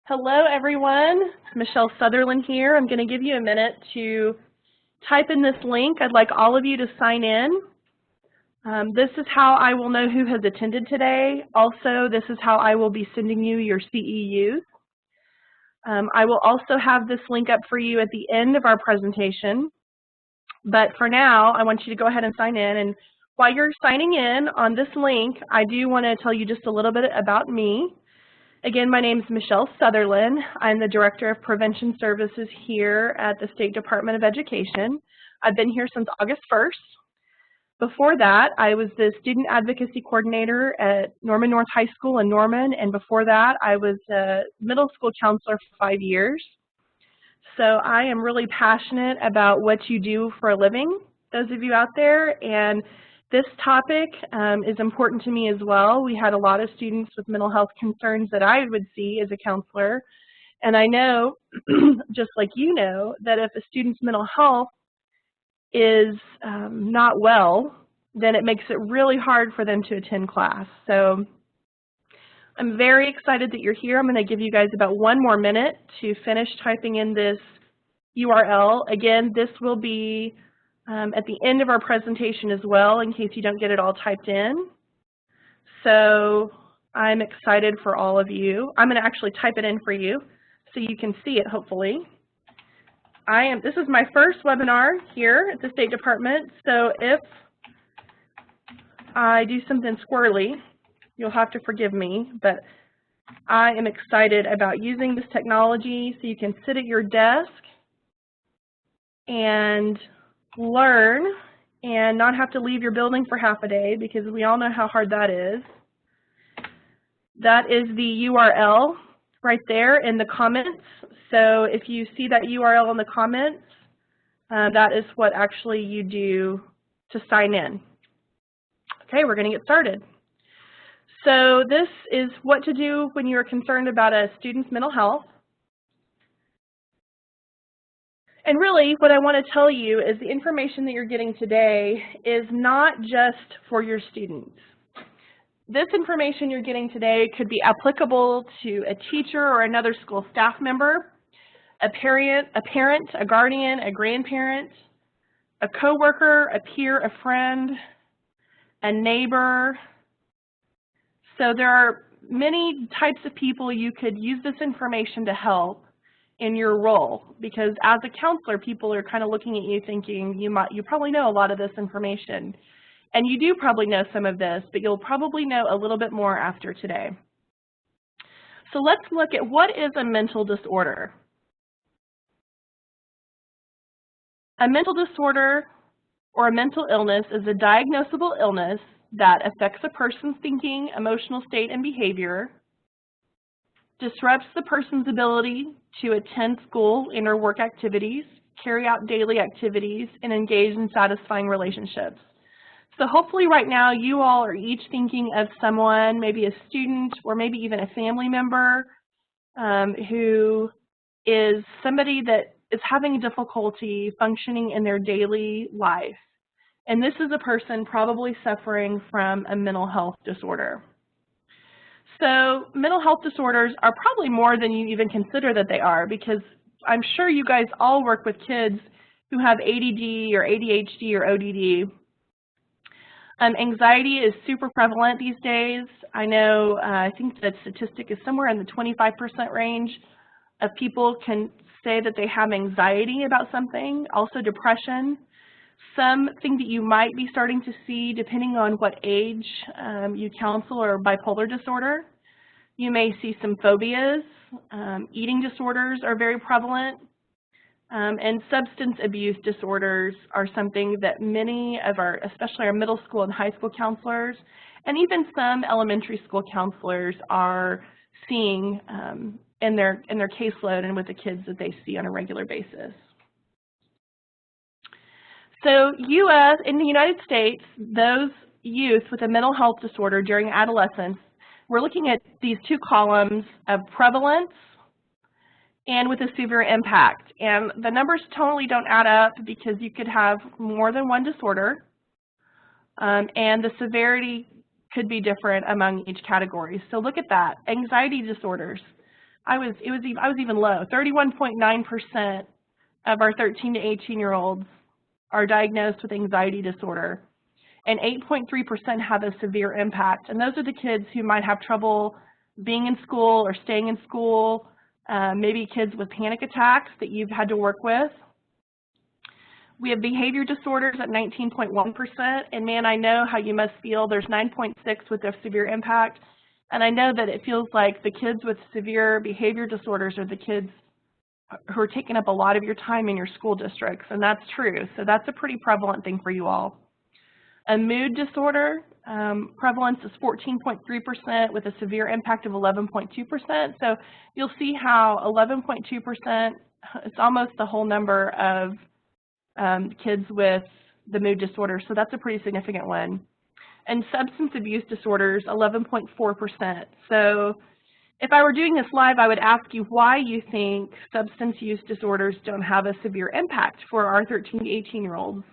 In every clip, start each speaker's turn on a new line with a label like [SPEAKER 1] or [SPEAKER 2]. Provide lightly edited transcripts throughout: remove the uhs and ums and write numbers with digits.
[SPEAKER 1] Hello, everyone. Michelle Sutherland here. I'm going to give you a minute to type in this link. I'd like all of you to sign in. This is how I will know who has attended today. Also, this is how I will be sending you your CEUs. I will also have this link up for you at the end of our presentation. But for now, I want you to go ahead and sign in. And while you're signing in on this link, I do want to tell you just a little bit about me. Again, my name is Michelle Sutherland. I'm the Director of Prevention Services here at the State Department of Education. I've been here since August 1st. Before that, I was the Student Advocacy Coordinator at Norman North High School in Norman, and before that, I was a middle school counselor for 5 years. So I am really passionate about what you do for a living, those of you out there, and this topic is important to me as well. We had a lot of students with mental health concerns that I would see as a counselor, and I know, just like you know, that if a student's mental health is not well, then it makes it really hard for them to attend class. So I'm very excited that you're here. I'm going to give you guys about 1 more minute to finish typing in this URL. Again, this will be at the end of our presentation as well, in case you don't get it all typed in. So I'm excited for all of you. I'm going to actually type it in for you so you can see it, hopefully. This is my first webinar here at the State Department, so if I do something squirrely, you'll have to forgive me, but I am excited about using this technology so you can sit at your desk and learn and not have to leave your building for half a day, because we all know how hard that is. That is the URL right there in the comments. So if you see that URL in the comments, that is what actually you do to sign in. Okay, we're going to get started. So this is what to do when you're concerned about a student's mental health. And really, what I want to tell you is the information that you're getting today is not just for your students. This information you're getting today could be applicable to a teacher or another school staff member, a parent, a guardian, a grandparent, a coworker, a peer, a friend, a neighbor. So there are many types of people you could use this information to help in your role, because as a counselor, people are kind of looking at you thinking you probably know a lot of this information. And you do probably know some of this, but you'll probably know a little bit more after today. So let's look at what is a mental disorder. A mental disorder or a mental illness is a diagnosable illness that affects a person's thinking, emotional state, and behavior, disrupts the person's ability to attend school and or work activities, carry out daily activities, and engage in satisfying relationships. So hopefully right now you all are each thinking of someone, maybe a student or maybe even a family member who is somebody that is having difficulty functioning in their daily life. And this is a person probably suffering from a mental health disorder. So mental health disorders are probably more than you even consider that they are, because I'm sure you guys all work with kids who have ADD or ADHD or ODD. Anxiety is super prevalent these days. I know, I think the statistic is somewhere in the 25% range of people can say that they have anxiety about something, also depression. Something that you might be starting to see, depending on what age you counsel, or bipolar disorder. You may see some phobias. Eating disorders are very prevalent. And substance abuse disorders are something that many of our, especially our middle school and high school counselors, and even some elementary school counselors are seeing in their caseload and with the kids that they see on a regular basis. So in the United States, those youth with a mental health disorder during adolescence, we're looking at these 2 columns of prevalence and with a severe impact. And the numbers totally don't add up, because you could have more than one disorder, and the severity could be different among each category. So look at that. Anxiety disorders. I was even low. 31.9% of our 13 to 18-year-olds are diagnosed with anxiety disorder, and 8.3% have a severe impact. And those are the kids who might have trouble being in school or staying in school, maybe kids with panic attacks that you've had to work with. We have behavior disorders at 19.1%, and man, I know how you must feel. There's 9.6 with a severe impact, and I know that it feels like the kids with severe behavior disorders are the kids who are taking up a lot of your time in your school districts, and that's true. So that's a pretty prevalent thing for you all. A mood disorder, prevalence is 14.3% with a severe impact of 11.2%. So you'll see how 11.2%, it's almost the whole number of kids with the mood disorder, so that's a pretty significant one. And substance abuse disorders, 11.4%. So if I were doing this live, I would ask you why you think substance use disorders don't have a severe impact for our 13 to 18-year-olds.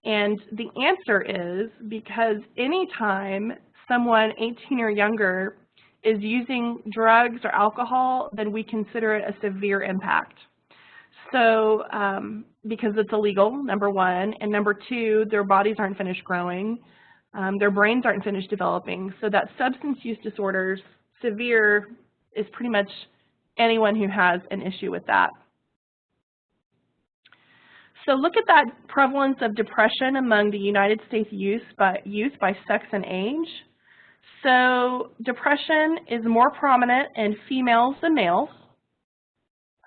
[SPEAKER 1] And the answer is because anytime someone 18 or younger is using drugs or alcohol, then we consider it a severe impact. So because it's illegal, number one, and number two, their bodies aren't finished growing, their brains aren't finished developing. So that substance use disorders, severe, is pretty much anyone who has an issue with that. So look at that prevalence of depression among the United States youth by sex and age. So depression is more prominent in females than males.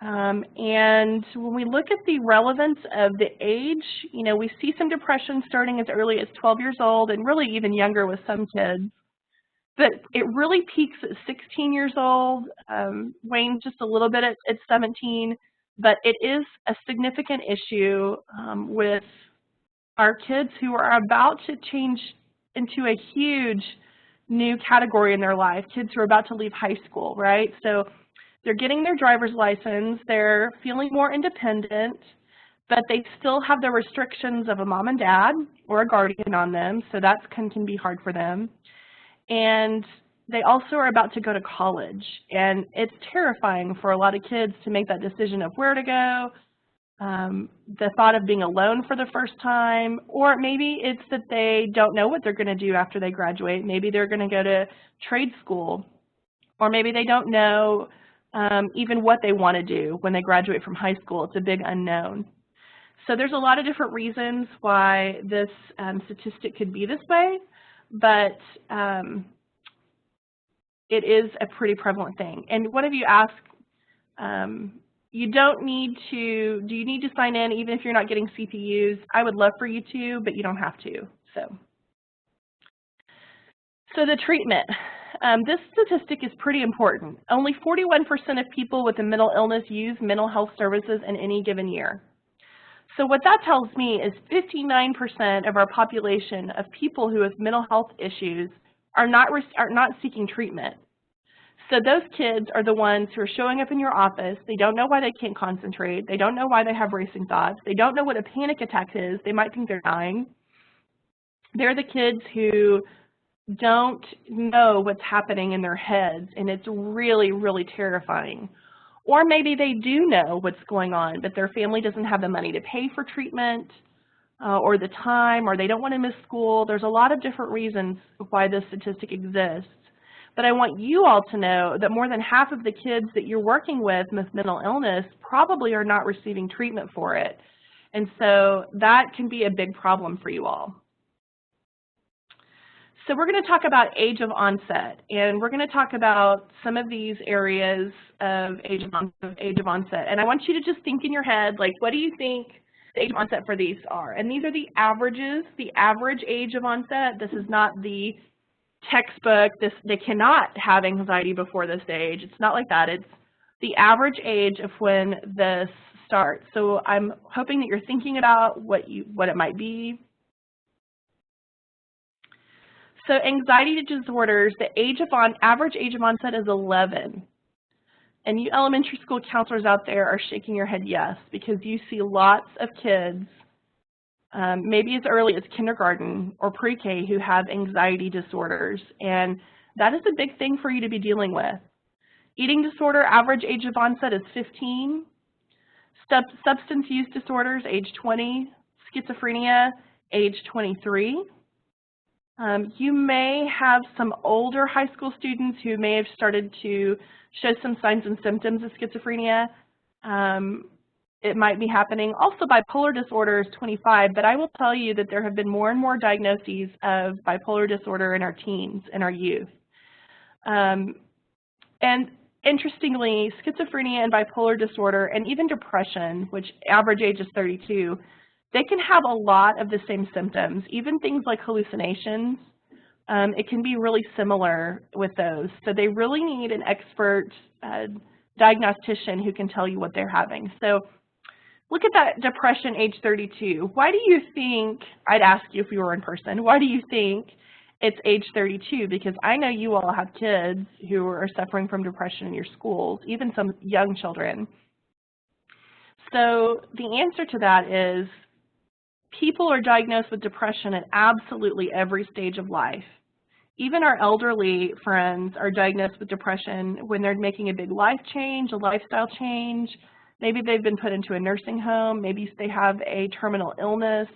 [SPEAKER 1] And when we look at the relevance of the age, you know, we see some depression starting as early as 12 years old and really even younger with some kids. But it really peaks at 16 years old, wanes just a little bit at 17, but it is a significant issue with our kids who are about to change into a huge new category in their life, kids who are about to leave high school, right? So they're getting their driver's license, they're feeling more independent, but they still have the restrictions of a mom and dad or a guardian on them, so that can be hard for them. And they also are about to go to college, and it's terrifying for a lot of kids to make that decision of where to go, the thought of being alone for the first time, or maybe it's that they don't know what they're going to do after they graduate. Maybe they're going to go to trade school, or maybe they don't know even what they want to do when they graduate from high school. It's a big unknown. So there's a lot of different reasons why this statistic could be this way, but it is a pretty prevalent thing. And one of you asked, you don't need to, do you need to sign in even if you're not getting CPUs? I would love for you to, but you don't have to. So the treatment. This statistic is pretty important. Only 41% of people with a mental illness use mental health services in any given year. So what that tells me is 59% of our population of people who have mental health issues are not seeking treatment. So those kids are the ones who are showing up in your office. They don't know why they can't concentrate. They don't know why they have racing thoughts. They don't know what a panic attack is. They might think they're dying. They're the kids who don't know what's happening in their heads, and it's really, really terrifying. Or maybe they do know what's going on, but their family doesn't have the money to pay for treatment or the time, or they don't want to miss school. There's a lot of different reasons why this statistic exists. But I want you all to know that more than half of the kids that you're working with mental illness probably are not receiving treatment for it. And so that can be a big problem for you all. So we're going to talk about age of onset, and we're going to talk about some of these areas of age of onset. And I want you to just think in your head, like, what do you think the age of onset for these are? And these are the averages, the average age of onset. This is not the textbook. They cannot have anxiety before this age. It's not like that. It's the average age of when this starts. So I'm hoping that you're thinking about what it might be. So anxiety disorders, the average age of onset is 11. And you elementary school counselors out there are shaking your head yes, because you see lots of kids, maybe as early as kindergarten or pre-K, who have anxiety disorders. And that is a big thing for you to be dealing with. Eating disorder, average age of onset is 15. Substance use disorders, age 20. Schizophrenia, age 23. You may have some older high school students who may have started to show some signs and symptoms of schizophrenia. It might be happening. Also, bipolar disorder is 25, but I will tell you that there have been more and more diagnoses of bipolar disorder in our teens and our youth. And interestingly, schizophrenia and bipolar disorder and even depression, which average age is 32, they can have a lot of the same symptoms, even things like hallucinations. It can be really similar with those. So they really need an expert diagnostician who can tell you what they're having. So look at that depression, age 32. Why do you think, I'd ask you if you were in person, why do you think it's age 32? Because I know you all have kids who are suffering from depression in your schools, even some young children. So the answer to that is people are diagnosed with depression at absolutely every stage of life. Even our elderly friends are diagnosed with depression when they're making a big life change, a lifestyle change. Maybe they've been put into a nursing home. Maybe they have a terminal illness.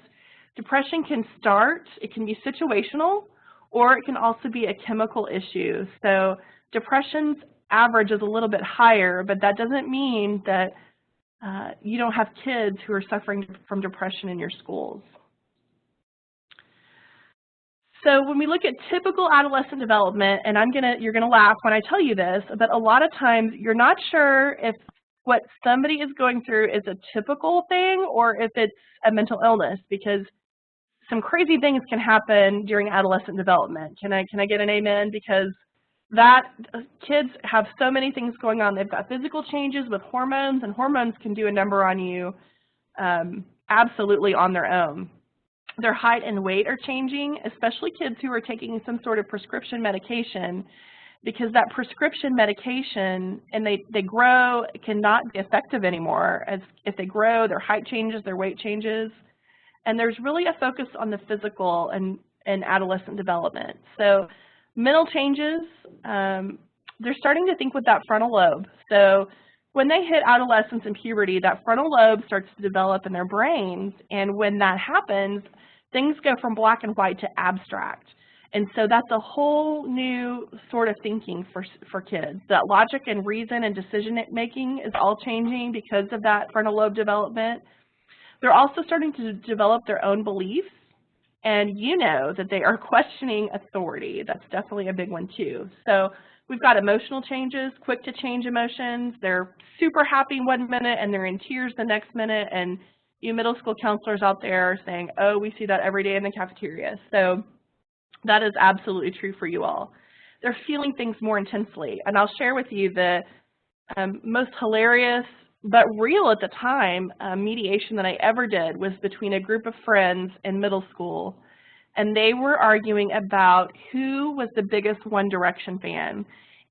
[SPEAKER 1] Depression can start, it can be situational, or it can also be a chemical issue. So depression's average is a little bit higher, but that doesn't mean that you don't have kids who are suffering from depression in your schools. So when we look at typical adolescent development, and you're gonna laugh when I tell you this, but a lot of times you're not sure if what somebody is going through is a typical thing or if it's a mental illness, because some crazy things can happen during adolescent development. Can I get an amen? Because kids have so many things going on. They've got physical changes with hormones, and hormones can do a number on you absolutely on their own. Their height and weight are changing, especially kids who are taking some sort of prescription medication, because that prescription medication, and they grow, cannot be effective anymore. As if they grow, their height changes, their weight changes, and there's really a focus on the physical and adolescent development. So mental changes, they're starting to think with that frontal lobe. So when they hit adolescence and puberty, that frontal lobe starts to develop in their brains, and when that happens, things go from black and white to abstract. And so that's a whole new sort of thinking for kids. That logic and reason and decision making is all changing because of that frontal lobe development. They're also starting to develop their own beliefs, and you know that they are questioning authority. That's definitely a big one too. So we've got emotional changes, quick to change emotions. They're super happy 1 minute and they're in tears the next minute, and you middle school counselors out there are saying, oh, we see that every day in the cafeteria. So that is absolutely true for you all. They're feeling things more intensely, and I'll share with you the most hilarious but real at the time mediation that I ever did was between a group of friends in middle school, and they were arguing about who was the biggest One Direction fan.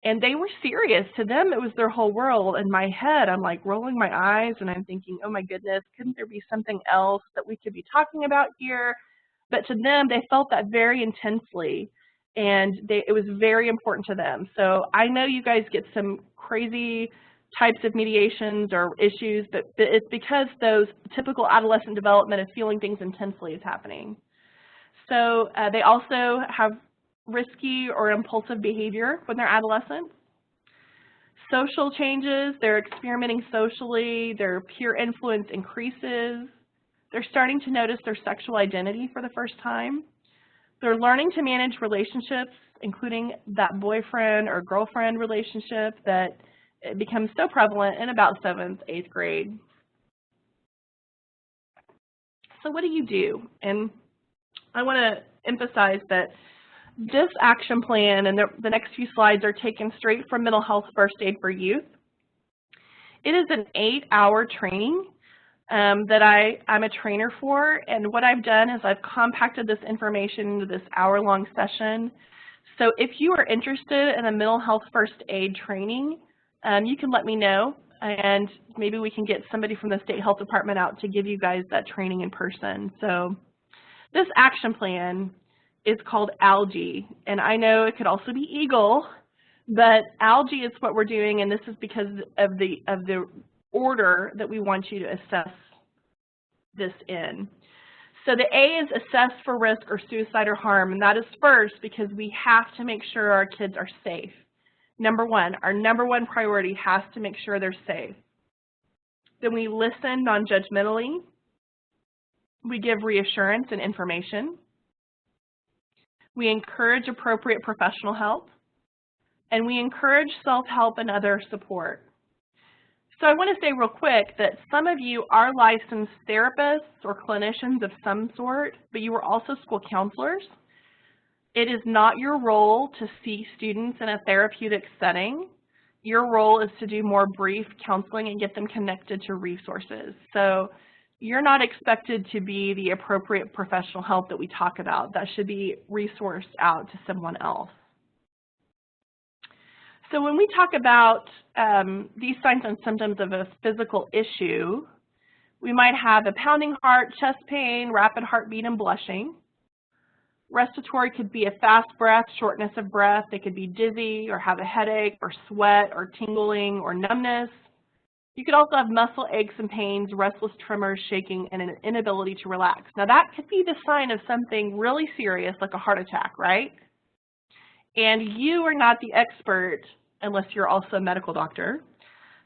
[SPEAKER 1] And they were serious. To them, it was their whole world. In my head, I'm like rolling my eyes, and I'm thinking, oh my goodness, couldn't there be something else that we could be talking about here? But to them, they felt that very intensely, and it was very important to them. So I know you guys get some crazy types of mediations or issues, but it's because those typical adolescent development of feeling things intensely is happening. So they also have risky or impulsive behavior when they're adolescents. Social changes, they're experimenting socially, their peer influence increases. They're starting to notice their sexual identity for the first time. They're learning to manage relationships, including that boyfriend or girlfriend relationship that becomes so prevalent in about 7th, 8th grade. So what do you do? And I want to emphasize that this action plan and the next few slides are taken straight from Mental Health First Aid for Youth. It is an 8-hour training that I'm a trainer for, and what I've done is I've compacted this information into this hour-long session. So if you are interested in a mental health first aid training, you can let me know, and maybe we can get somebody from the State Health Department out to give you guys that training in person. So this action plan is called ALGAE, and I know it could also be EAGLE, But algae is what we're doing, and this is because of the order that we want you to assess this in. So the A is assess for risk or suicide or harm, and that is first because we have to make sure our kids are safe. Number one, our number one priority has to make sure they're safe. Then we listen non-judgmentally. We give reassurance and information. We encourage appropriate professional help. And we encourage self-help and other support. So I want to say real quick that some of you are licensed therapists or clinicians of some sort, but you are also school counselors. It is not your role to see students in a therapeutic setting. Your role is to do more brief counseling and get them connected to resources. So you're not expected to be the appropriate professional help that we talk about. That should be resourced out to someone else. So when we talk about these signs and symptoms of a physical issue, we might have a pounding heart, chest pain, rapid heartbeat, and blushing. Respiratory could be a fast breath, shortness of breath. They could be dizzy or have a headache or sweat or tingling or numbness. You could also have muscle aches and pains, restless tremors, shaking, and an inability to relax. Now that could be the sign of something really serious like a heart attack, right? And you are not the expert, unless you're also a medical doctor,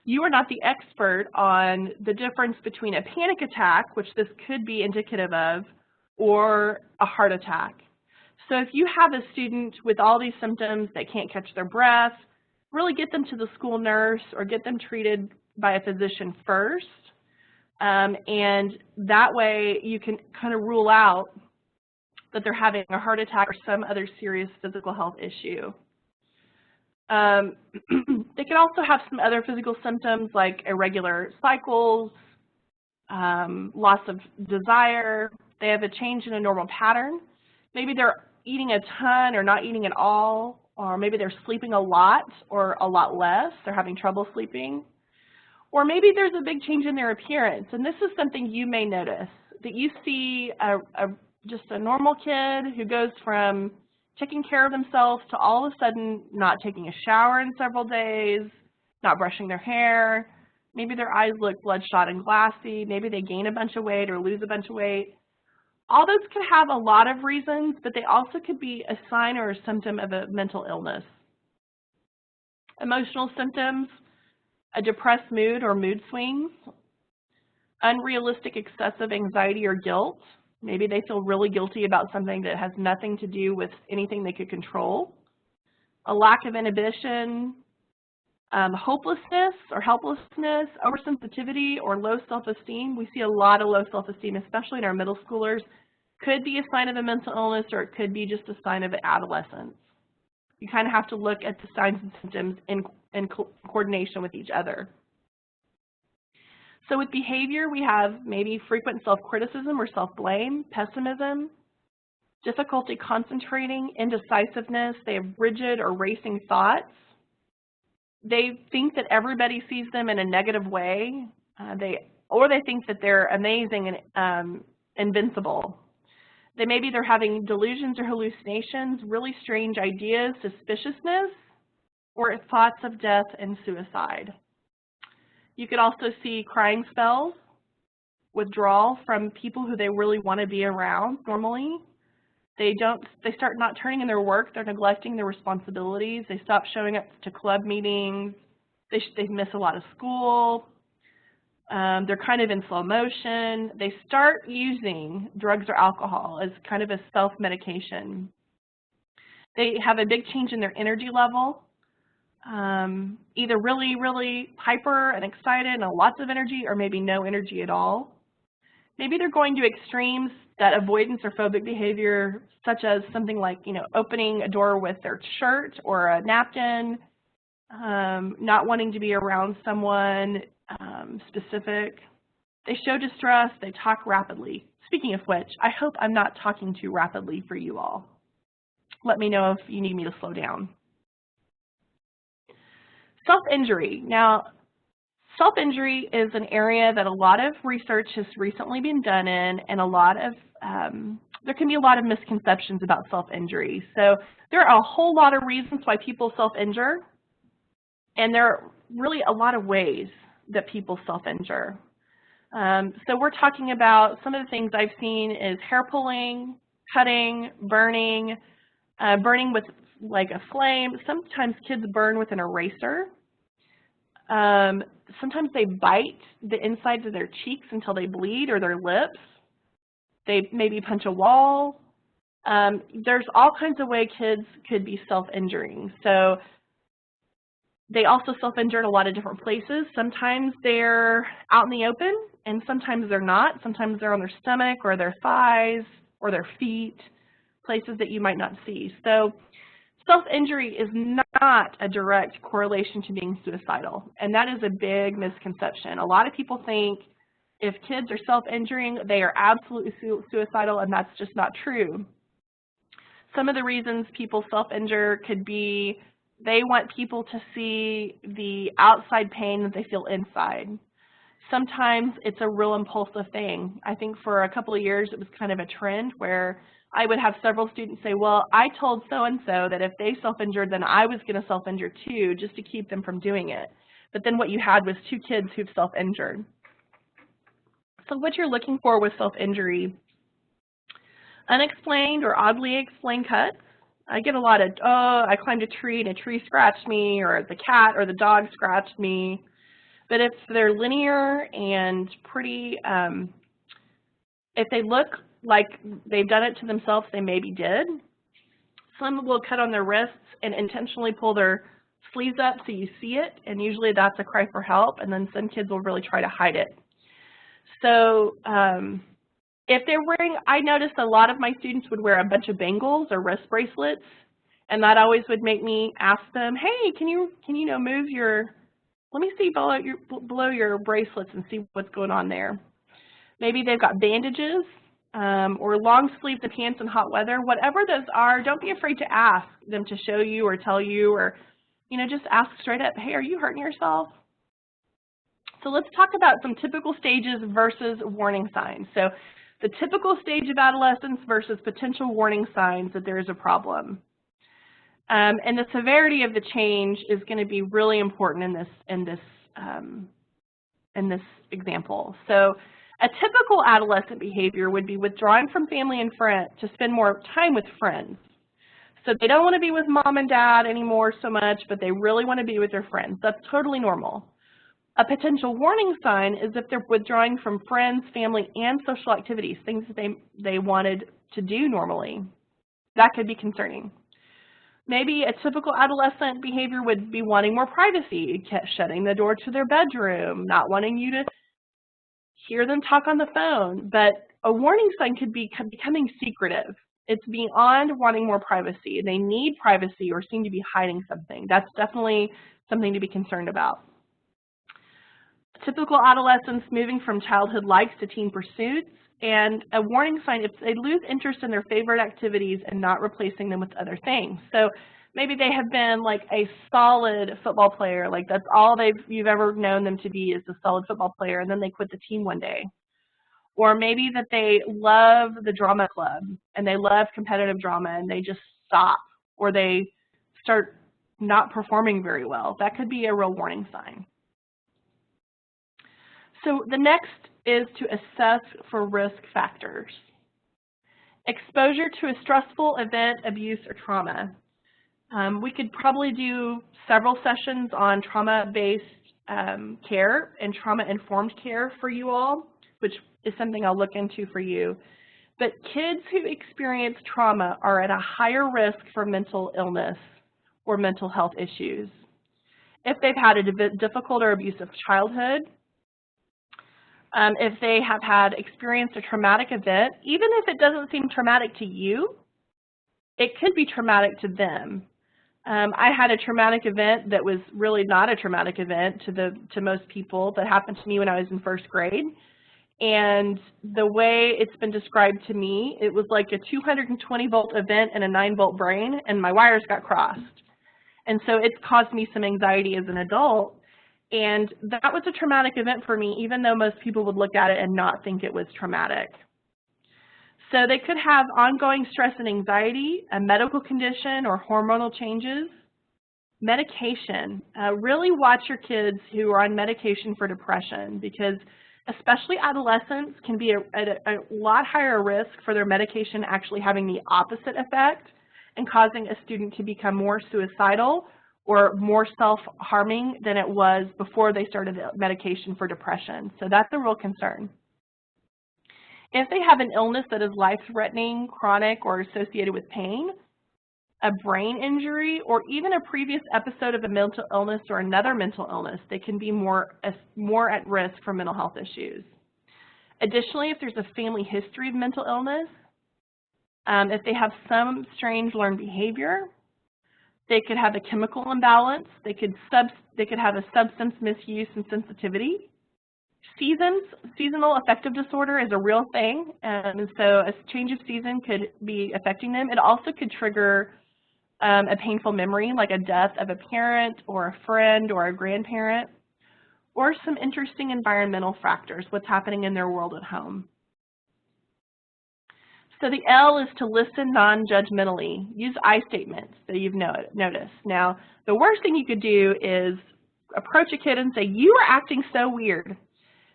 [SPEAKER 1] you are not the expert on the difference between a panic attack, which this could be indicative of, or a heart attack. So if you have a student with all these symptoms that can't catch their breath, really get them to the school nurse or get them treated by a physician first. And that way you can kind of rule out that they're having a heart attack or some other serious physical health issue. They can also have some other physical symptoms like irregular cycles, loss of desire. They have a change in a normal pattern. Maybe they're eating a ton or not eating at all, or maybe they're sleeping a lot or a lot less. They're having trouble sleeping. Or maybe there's a big change in their appearance, and this is something you may notice, that you see just a normal kid who goes from taking care of themselves to all of a sudden not taking a shower in several days, not brushing their hair. Maybe their eyes look bloodshot and glassy. Maybe they gain a bunch of weight or lose a bunch of weight. All those could have a lot of reasons, but they also could be a sign or a symptom of a mental illness. Emotional symptoms, a depressed mood or mood swings, unrealistic excessive anxiety or guilt. Maybe they feel really guilty about something that has nothing to do with anything they could control. A lack of inhibition, hopelessness or helplessness, oversensitivity, or low self-esteem. We see a lot of low self-esteem, especially in our middle schoolers. Could be a sign of a mental illness, or it could be just a sign of adolescence. You kind of have to look at the signs and symptoms in coordination with each other. So with behavior, we have maybe frequent self-criticism or self-blame, pessimism, difficulty concentrating, indecisiveness. They have rigid or racing thoughts. They think that everybody sees them in a negative way, or they think that they're amazing and invincible. Maybe they're having delusions or hallucinations, really strange ideas, suspiciousness, or thoughts of death and suicide. You could also see crying spells, withdrawal from people who they really want to be around normally. They start not turning in their work, they're neglecting their responsibilities, they stop showing up to club meetings, they miss a lot of school, they're kind of in slow motion. They start using drugs or alcohol as kind of a self-medication. They have a big change in their energy level. Either really, really hyper and excited and lots of energy, or maybe no energy at all. Maybe they're going to extremes, that avoidance or phobic behavior, such as something like, opening a door with their shirt or a napkin, not wanting to be around someone specific. They show distress, they talk rapidly. Speaking of which, I hope I'm not talking too rapidly for you all. Let me know if you need me to slow down. Self-injury. Now, self-injury is an area that a lot of research has recently been done in, and a lot of there can be a lot of misconceptions about self-injury. So there are a whole lot of reasons why people self-injure, and there are really a lot of ways that people self-injure. So we're talking about some of the things I've seen is hair pulling, cutting, burning, burning with like a flame. Sometimes kids burn with an eraser. Sometimes they bite the insides of their cheeks until they bleed, or their lips. They maybe punch a wall. There's all kinds of ways kids could be self-injuring. So they also self-injure in a lot of different places. Sometimes they're out in the open, and sometimes they're not. Sometimes they're on their stomach or their thighs or their feet, places that you might not see. So self-injury is not a direct correlation to being suicidal, and that is a big misconception. A lot of people think if kids are self-injuring, they are absolutely suicidal, and that's just not true. Some of the reasons people self-injure could be they want people to see the outside pain that they feel inside. Sometimes it's a real impulsive thing. I think for a couple of years it was kind of a trend where I would have several students say, well, I told so-and-so that if they self-injured, then I was going to self-injure too, just to keep them from doing it. But then what you had was two kids who've self-injured. So what you're looking for with self-injury: unexplained or oddly explained cuts. I get a lot of, oh, I climbed a tree and a tree scratched me, or the cat or the dog scratched me. But if they're linear and pretty, if they look like they've done it to themselves, they maybe did. Some will cut on their wrists and intentionally pull their sleeves up so you see it, and usually that's a cry for help, and then some kids will really try to hide it. So if they're wearing, I noticed a lot of my students would wear a bunch of bangles or wrist bracelets, and that always would make me ask them, hey, can you move your, let me see below your bracelets and see what's going on there. Maybe they've got bandages or long sleeves and pants in hot weather. Whatever those are, don't be afraid to ask them to show you or tell you, or just ask straight up, hey, are you hurting yourself? So let's talk about some typical stages versus warning signs. So the typical stage of adolescence versus potential warning signs that there is a problem. And the severity of the change is going to be really important in this example. So a typical adolescent behavior would be withdrawing from family and friends to spend more time with friends. So they don't want to be with mom and dad anymore so much, but they really want to be with their friends. That's totally normal. A potential warning sign is if they're withdrawing from friends, family, and social activities, things that they wanted to do normally. That could be concerning. Maybe a typical adolescent behavior would be wanting more privacy, shutting the door to their bedroom, not wanting you to hear them talk on the phone. But a warning sign could be becoming secretive. It's beyond wanting more privacy. They need privacy or seem to be hiding something. That's definitely something to be concerned about. Typical adolescents moving from childhood likes to teen pursuits, and a warning sign if they lose interest in their favorite activities and not replacing them with other things. So maybe they have been like a solid football player, like that's all you've ever known them to be is a solid football player, and then they quit the team one day. Or maybe that they love the drama club and they love competitive drama and they just stop, or they start not performing very well. That could be a real warning sign. So the next is to assess for risk factors. Exposure to a stressful event, abuse, or trauma. We could probably do several sessions on trauma-based care and trauma-informed care for you all, which is something I'll look into for you. But kids who experience trauma are at a higher risk for mental illness or mental health issues. If they've had a difficult or abusive childhood, if they have experienced a traumatic event, even if it doesn't seem traumatic to you, it could be traumatic to them. I had a traumatic event that was really not a traumatic event to most people that happened to me when I was in first grade. And the way it's been described to me, it was like a 220-volt event in a 9-volt brain, and my wires got crossed. And so it's caused me some anxiety as an adult. And that was a traumatic event for me, even though most people would look at it and not think it was traumatic. So they could have ongoing stress and anxiety, a medical condition, or hormonal changes. Medication. Really watch your kids who are on medication for depression, because especially adolescents can be at a lot higher risk for their medication actually having the opposite effect and causing a student to become more suicidal or more self-harming than it was before they started the medication for depression. So that's a real concern. If they have an illness that is life-threatening, chronic, or associated with pain, a brain injury, or even a previous episode of a mental illness or another mental illness, they can be more at risk for mental health issues. Additionally, if there's a family history of mental illness, if they have some strange learned behavior, they could have a chemical imbalance, they could have a substance misuse and sensitivity. Seasonal affective disorder is a real thing, and so a change of season could be affecting them. It also could trigger a painful memory, like a death of a parent or a friend or a grandparent, or some interesting environmental factors, what's happening in their world at home. So the L is to listen non-judgmentally. Use I statements that you've noticed. Now, the worst thing you could do is approach a kid and say, "You are acting so weird,"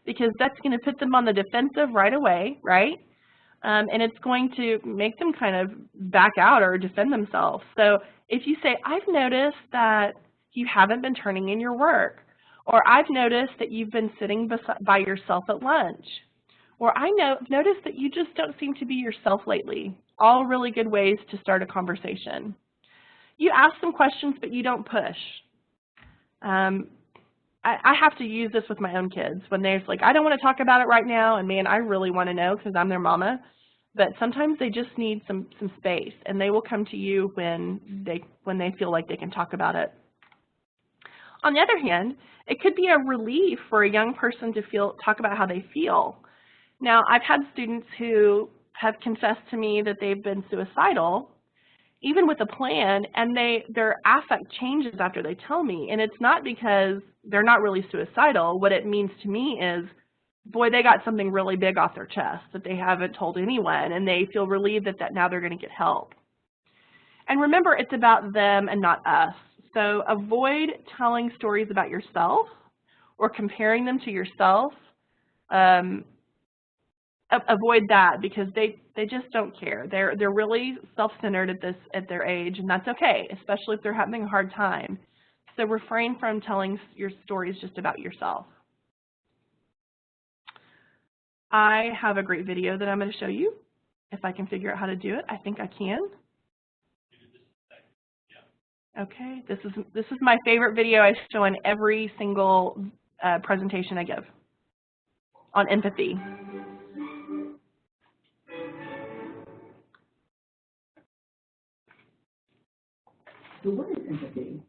[SPEAKER 1] because that's going to put them on the defensive right away, right? And it's going to make them kind of back out or defend themselves. So if you say, "I've noticed that you haven't been turning in your work," or "I've noticed that you've been sitting by yourself at lunch," or "I noticed that you just don't seem to be yourself lately," all really good ways to start a conversation. You ask some questions, but you don't push. I have to use this with my own kids when they're like, "I don't want to talk about it right now," and man, I really want to know because I'm their mama. But sometimes they just need some space, and they will come to you when they feel like they can talk about it. On the other hand, it could be a relief for a young person to talk about how they feel. Now, I've had students who have confessed to me that they've been suicidal, even with a plan, and their affect changes after they tell me. And it's not because they're not really suicidal. What it means to me is, boy, they got something really big off their chest that they haven't told anyone, and they feel relieved that now they're going to get help. And remember, it's about them and not us. So avoid telling stories about yourself or comparing them to yourself. Avoid that, because they just don't care. They're really self-centered at their age, and that's okay, especially if they're having a hard time. So refrain from telling your stories just about yourself. I have a great video that I'm going to show you. If I can figure out how to do it, I think I can. Okay, this is my favorite video I show in every single presentation I give on empathy.
[SPEAKER 2] So what is empathy?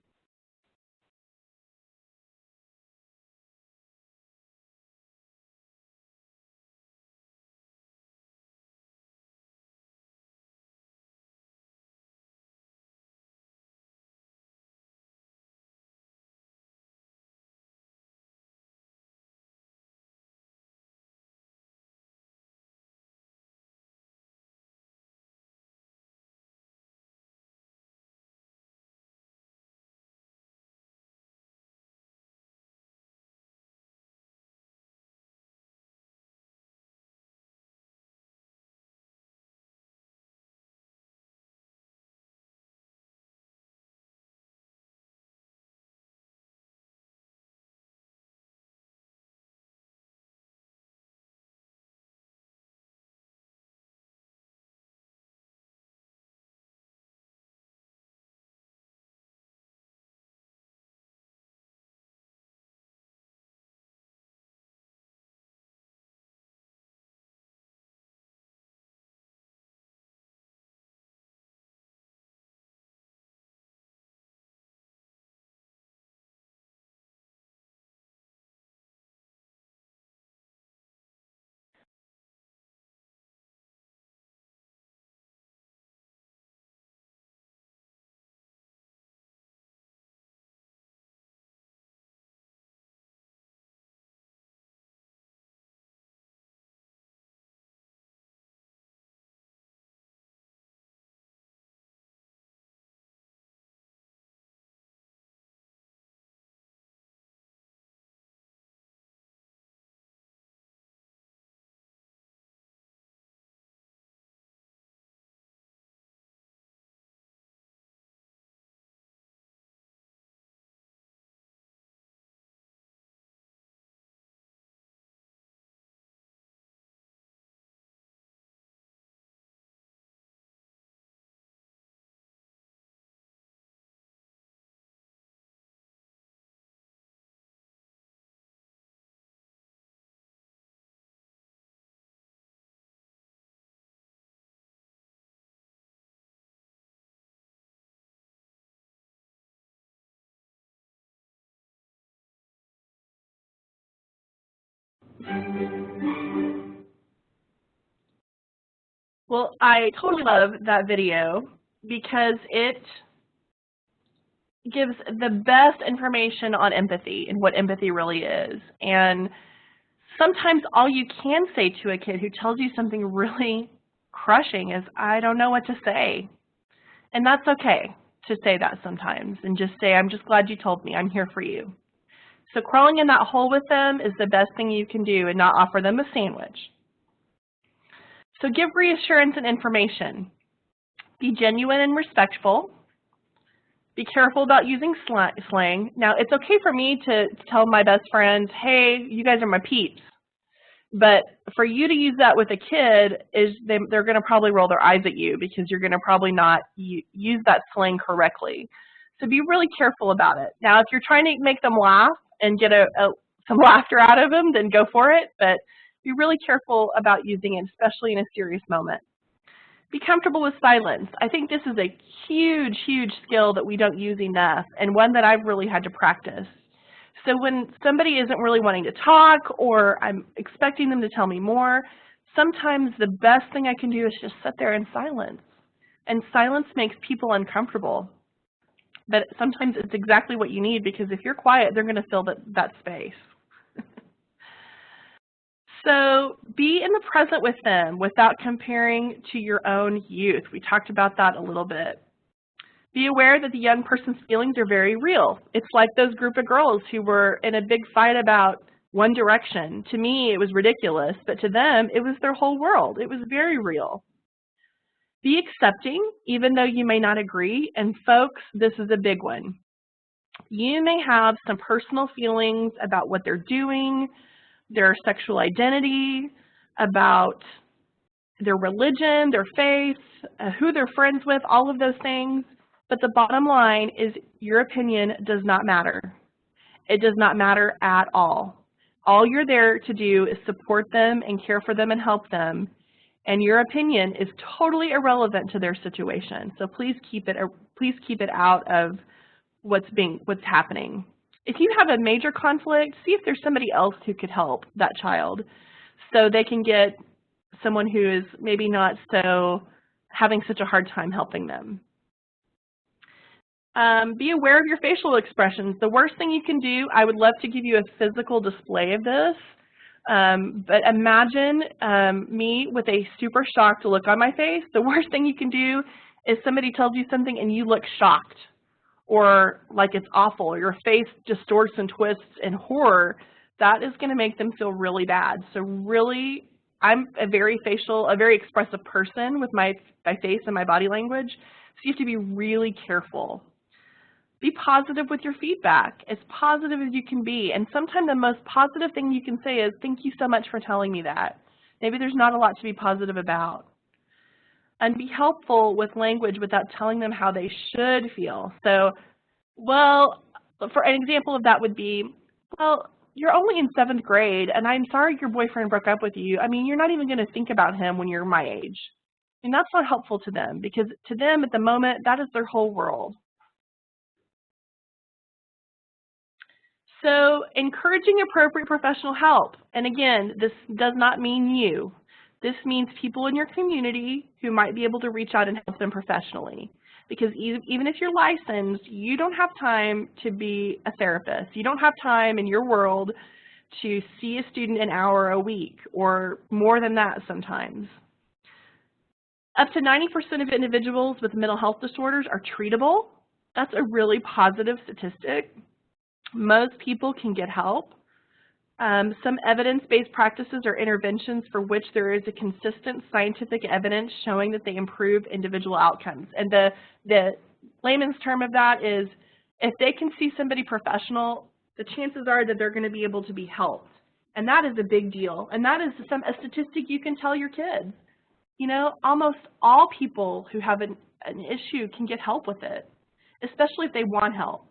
[SPEAKER 1] Well, I totally love that video because it gives the best information on empathy and what empathy really is. And sometimes all you can say to a kid who tells you something really crushing is, I don't know what to say. And that's okay to say that sometimes and just say, I'm just glad you told me, I'm here for you. So crawling in that hole with them is the best thing you can do and not offer them a sandwich. So give reassurance and information. Be genuine and respectful. Be careful about using slang. Now, it's okay for me to tell my best friends, hey, you guys are my peeps. But for you to use that with a kid, they're going to probably roll their eyes at you because you're going to probably not use that slang correctly. So be really careful about it. Now, if you're trying to make them laugh and get some laughter out of them, then go for it. But be really careful about using it, especially in a serious moment. Be comfortable with silence. I think this is a huge, huge skill that we don't use enough and one that I've really had to practice. So when somebody isn't really wanting to talk or I'm expecting them to tell me more, sometimes the best thing I can do is just sit there in silence. And silence makes people uncomfortable. But sometimes it's exactly what you need because if you're quiet, they're going to fill that space. So be in the present with them without comparing to your own youth. We talked about that a little bit. Be aware that the young person's feelings are very real. It's like those group of girls who were in a big fight about One Direction. To me, it was ridiculous, but to them, it was their whole world. It was very real. Be accepting, even though you may not agree. And folks, this is a big one. You may have some personal feelings about what they're doing, their sexual identity, about their religion, their faith, who they're friends with, all of those things. But the bottom line is your opinion does not matter. It does not matter at all. All you're there to do is support them and care for them and help them. And your opinion is totally irrelevant to their situation. So please keep it out of what's happening. If you have a major conflict, see if there's somebody else who could help that child so they can get someone who is maybe not having such a hard time helping them. Be aware of your facial expressions. The worst thing you can do, I would love to give you a physical display of this, but imagine me with a super shocked look on my face. The worst thing you can do is somebody tells you something and you look shocked, or like it's awful, or your face distorts and twists in horror. That is going to make them feel really bad. So really, I'm a very expressive person with my face and my body language, so you have to be really careful. Be positive with your feedback, as positive as you can be. And sometimes the most positive thing you can say is, thank you so much for telling me that. Maybe there's not a lot to be positive about. And be helpful with language without telling them how they should feel. So, well, for an example of that would be, well, you're only in 7th grade, and I'm sorry your boyfriend broke up with you. I mean, you're not even going to think about him when you're my age. And that's not helpful to them, because to them at the moment, that is their whole world. So encouraging appropriate professional help. And again, this does not mean you. This means people in your community who might be able to reach out and help them professionally. Because even if you're licensed, you don't have time to be a therapist. You don't have time in your world to see a student an hour a week, or more than that sometimes. Up to 90% of individuals with mental health disorders are treatable. That's a really positive statistic. Most people can get help. Some evidence-based practices or interventions for which there is a consistent scientific evidence showing that they improve individual outcomes. And the layman's term of that is, if they can see somebody professional, the chances are that they're going to be able to be helped. And that is a big deal. And that is a statistic you can tell your kids. You know, almost all people who have an issue can get help with it, especially if they want help.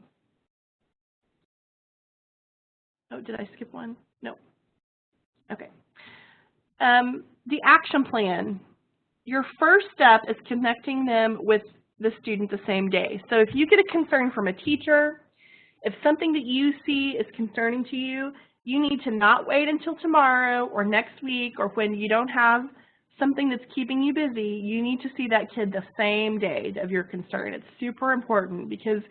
[SPEAKER 1] Oh, did I skip one? No. Okay. The action plan. Your first step is connecting them with the student the same day. So if you get a concern from a teacher, If something that you see is concerning to you, you need to not wait until tomorrow or next week or when you don't have something that's keeping you busy. You need to see that kid the same day of your concern. It's super important because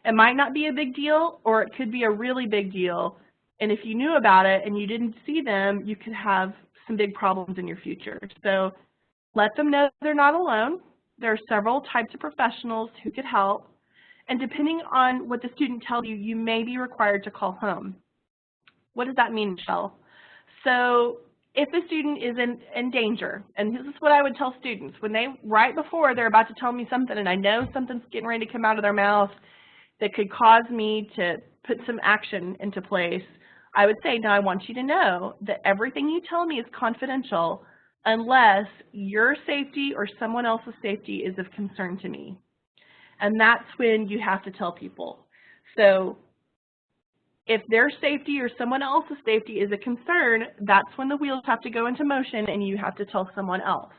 [SPEAKER 1] it might not be a big deal or it could be a really big deal. And if you knew about it and you didn't see them, you could have some big problems in your future. So let them know they're not alone. There are several types of professionals who could help. And depending on what the student tells you, you may be required to call home. What does that mean, Michelle? So if the student is in danger, and this is what I would tell students, when right before they're about to tell me something and I know something's getting ready to come out of their mouth that could cause me to put some action into place, I would say, now I want you to know that everything you tell me is confidential unless your safety or someone else's safety is of concern to me. And that's when you have to tell people. So if their safety or someone else's safety is a concern, that's when the wheels have to go into motion and you have to tell someone else.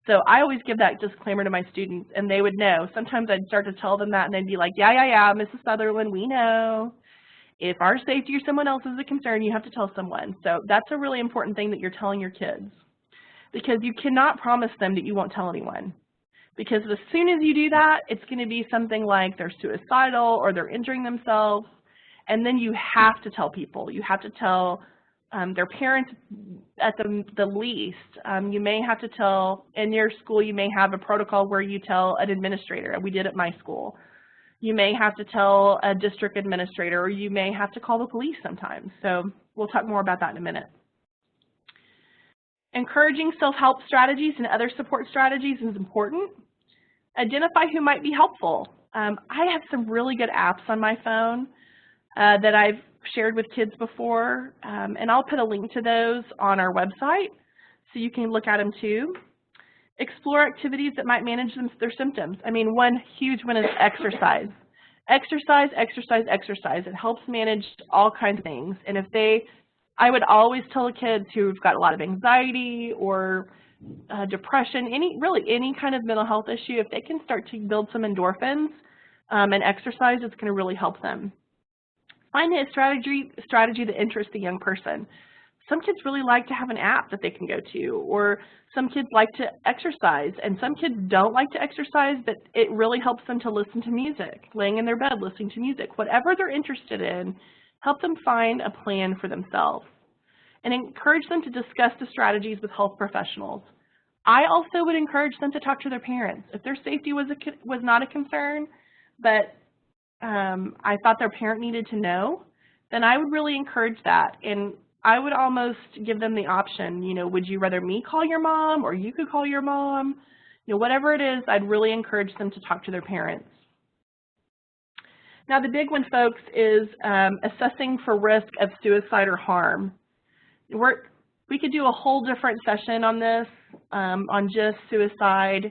[SPEAKER 1] So I always give that disclaimer to my students and they would know. Sometimes I'd start to tell them that and they'd be like, yeah, Mrs. Sutherland, we know. If our safety or someone else is a concern, you have to tell someone. So that's a really important thing that you're telling your kids because you cannot promise them that you won't tell anyone. Because as soon as you do that, it's going to be something like they're suicidal or they're injuring themselves, and then you have to tell people. You have to tell their parents at the least. You may have to tell, in your school, you may have a protocol where you tell an administrator. We did at my school. You may have to tell a district administrator, or you may have to call the police sometimes. So we'll talk more about that in a minute. Encouraging self-help strategies and other support strategies is important. Identify who might be helpful. I have some really good apps on my phone that I've shared with kids before, and I'll put a link to those on our website so you can look at them too. Explore activities that might manage their symptoms. I mean, one huge one is exercise. Exercise. It helps manage all kinds of things. And I would always tell kids who've got a lot of anxiety or depression, any kind of mental health issue, if they can start to build some endorphins and exercise, it's going to really help them. Find a strategy that interests the young person. Some kids really like to have an app that they can go to, or some kids like to exercise, and some kids don't like to exercise, but it really helps them to listen to music, laying in their bed listening to music. Whatever they're interested in, help them find a plan for themselves. And encourage them to discuss the strategies with health professionals. I also would encourage them to talk to their parents. If their safety was not a concern, but I thought their parent needed to know, then I would really encourage that. And I would almost give them the option, would you rather me call your mom or you could call your mom? Whatever it is, I'd really encourage them to talk to their parents. Now the big one, folks, is assessing for risk of suicide or harm. We could do a whole different session on this, on just suicide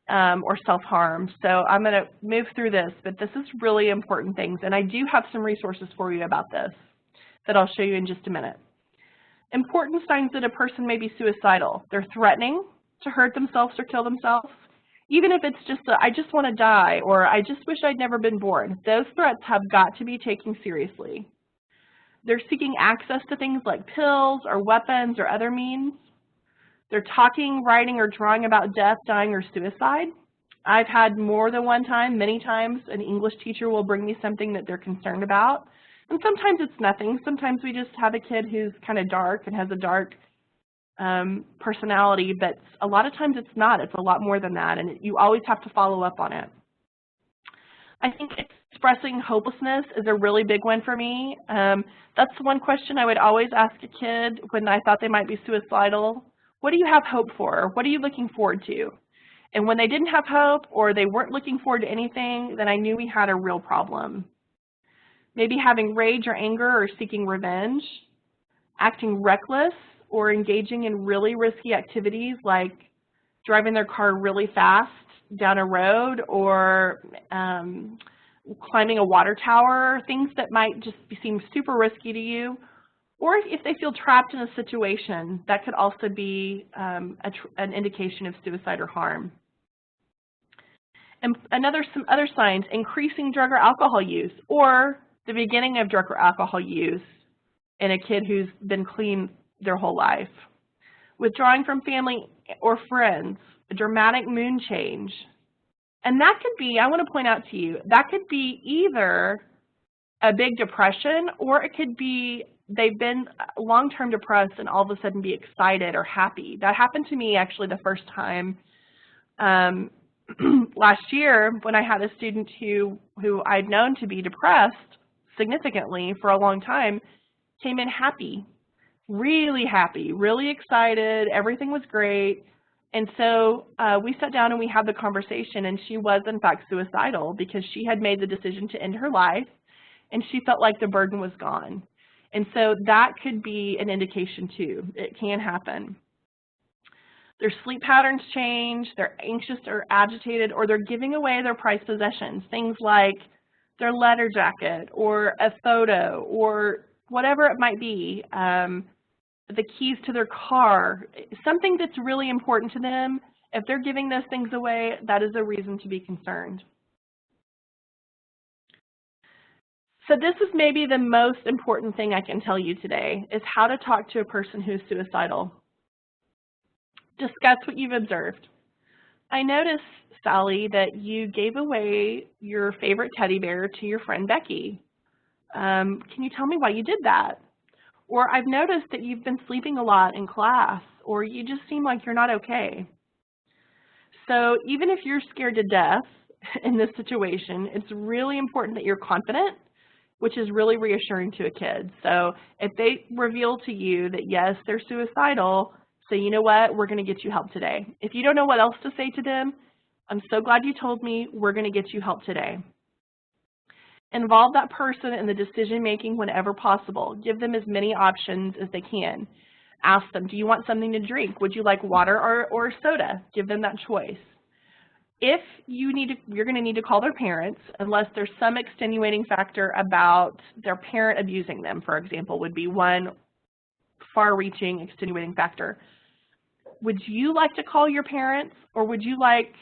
[SPEAKER 1] or self-harm. So I'm going to move through this, but this is really important things. And I do have some resources for you about this that I'll show you in just a minute. Important signs that a person may be suicidal. They're threatening to hurt themselves or kill themselves. Even if it's just I just want to die or I just wish I'd never been born. Those threats have got to be taken seriously. They're seeking access to things like pills or weapons or other means. They're talking, writing, or drawing about death, dying, or suicide. I've had more than one time, many times, an English teacher will bring me something that they're concerned about. And sometimes it's nothing. Sometimes we just have a kid who's kind of dark and has a dark personality, but a lot of times it's not. It's a lot more than that, and you always have to follow up on it. I think expressing hopelessness is a really big one for me. That's one question I would always ask a kid when I thought they might be suicidal. What do you have hope for? What are you looking forward to? And when they didn't have hope or they weren't looking forward to anything, then I knew we had a real problem. Maybe having rage or anger or seeking revenge, acting reckless or engaging in really risky activities like driving their car really fast down a road or climbing a water tower, things that might just seem super risky to you. Or if they feel trapped in a situation, that could also be an indication of suicide or harm. And some other signs, increasing drug or alcohol use, or the beginning of drug or alcohol use in a kid who's been clean their whole life. Withdrawing from family or friends, a dramatic mood change. And that could be, I want to point out to you, that could be either a big depression, or it could be they've been long-term depressed and all of a sudden be excited or happy. That happened to me actually the first time last year when I had a student who I'd known to be depressed significantly for a long time, came in happy, really excited, everything was great. And so we sat down and we had the conversation, and she was in fact suicidal because she had made the decision to end her life and she felt like the burden was gone. And so that could be an indication too. It can happen. Their sleep patterns change, they're anxious or agitated, or they're giving away their prized possessions, things like their letter jacket or a photo or whatever it might be, the keys to their car, something that's really important to them. If they're giving those things away, that is a reason to be concerned. So this is maybe the most important thing I can tell you today, is how to talk to a person who's suicidal. Discuss what you've observed. I noticed, Sally, that you gave away your favorite teddy bear to your friend Becky. Can you tell me why you did that? Or I've noticed that you've been sleeping a lot in class, or you just seem like you're not okay. So even if you're scared to death in this situation, it's really important that you're confident, which is really reassuring to a kid. So if they reveal to you that yes, they're suicidal, say, you know what, we're going to get you help today. If you don't know what else to say to them, I'm so glad you told me, we're going to get you help today. Involve that person in the decision-making whenever possible. Give them as many options as they can. Ask them, do you want something to drink? Would you like water or soda? Give them that choice. If you need to, you're going to need to call their parents, unless there's some extenuating factor about their parent abusing them, for example, would be one far-reaching extenuating factor. Would you like to call your parents, or would you like,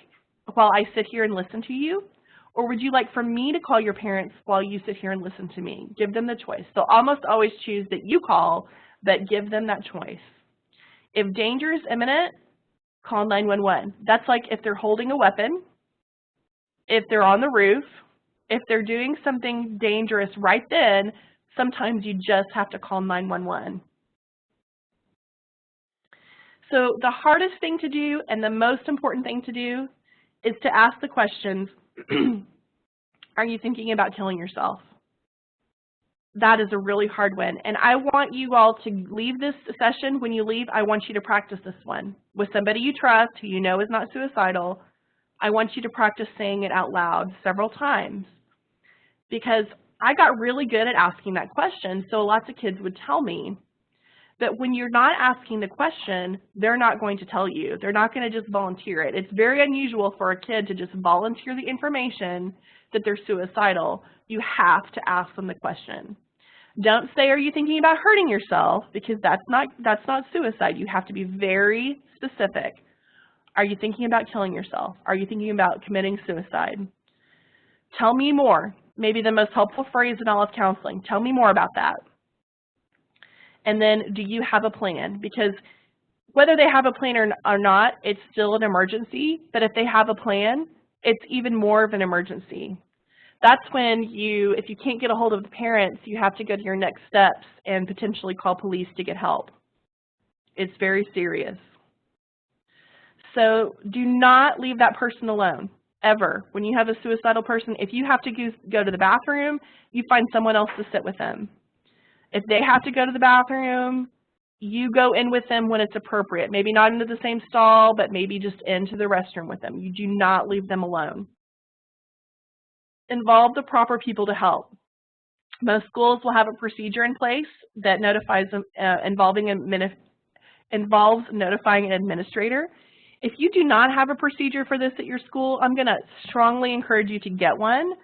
[SPEAKER 1] while I sit here and listen to you? Or would you like for me to call your parents while you sit here and listen to me? Give them the choice. So almost always choose that you call, but give them that choice. If danger is imminent, call 911. That's like if they're holding a weapon, if they're on the roof, if they're doing something dangerous right then, sometimes you just have to call 911. So the hardest thing to do and the most important thing to do is to ask the questions, are you thinking about killing yourself? That is a really hard one. And I want you all to leave this session. When you leave, I want you to practice this one with somebody you trust who you know is not suicidal. I want you to practice saying it out loud several times, because I got really good at asking that question, so lots of kids would tell me. But when you're not asking the question, they're not going to tell you. They're not going to just volunteer it. It's very unusual for a kid to just volunteer the information that they're suicidal. You have to ask them the question. Don't say, are you thinking about hurting yourself? Because that's not suicide. You have to be very specific. Are you thinking about killing yourself? Are you thinking about committing suicide? Tell me more. Maybe the most helpful phrase in all of counseling. Tell me more about that. And then, do you have a plan? Because whether they have a plan or not, it's still an emergency. But if they have a plan, it's even more of an emergency. That's when if you can't get a hold of the parents, you have to go to your next steps and potentially call police to get help. It's very serious. So do not leave that person alone, ever. When you have a suicidal person, if you have to go to the bathroom, you find someone else to sit with them. If they have to go to the bathroom, you go in with them when it's appropriate. Maybe not into the same stall, but maybe just into the restroom with them. You do not leave them alone. Involve the proper people to help. Most schools will have a procedure in place that notifies them, involves notifying an administrator. If you do not have a procedure for this at your school, I'm going to strongly encourage you to get one,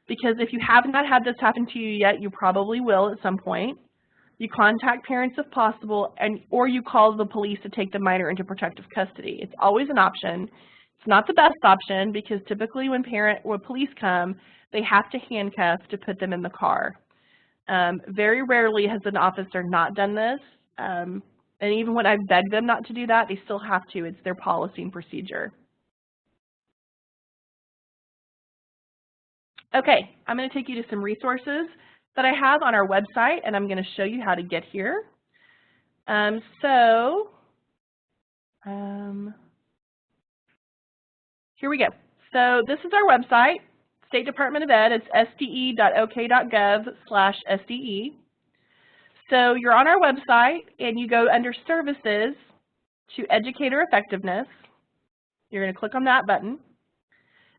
[SPEAKER 1] because if you have not had this happen to you yet, you probably will at some point. You contact parents if possible, or you call the police to take the minor into protective custody. It's always an option. It's not the best option, because typically when police come, they have to handcuff to put them in the car. Very rarely has an officer not done this, and even when I've begged them not to do that, they still have to. It's their policy and procedure. Okay, I'm going to take you to some resources that I have on our website, and I'm going to show you how to get here. Here we go. So this is our website, State Department of Ed. It's ste.ok.gov/SDE. So you're on our website, and you go under Services to Educator Effectiveness. You're going to click on that button,